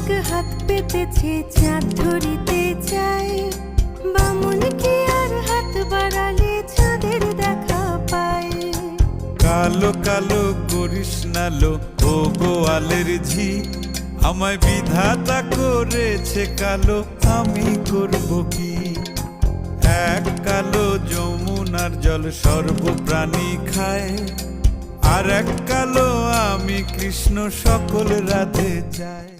এক হাত পেতেছে চাঁদ ধরিতে চায়, বামুন কি আর হাত বাড়ালে চাঁদের দেখা পায়। কালো কালো করিস না লো ও গোয়ালের ঝি, আমায় বিধাতা করেছে কালো, আমি করব কি? এক কালো যমুনার জল সর্বপ্রাণী খায়, আর এক কালো আমি কৃষ্ণ সকল রাধে চায়।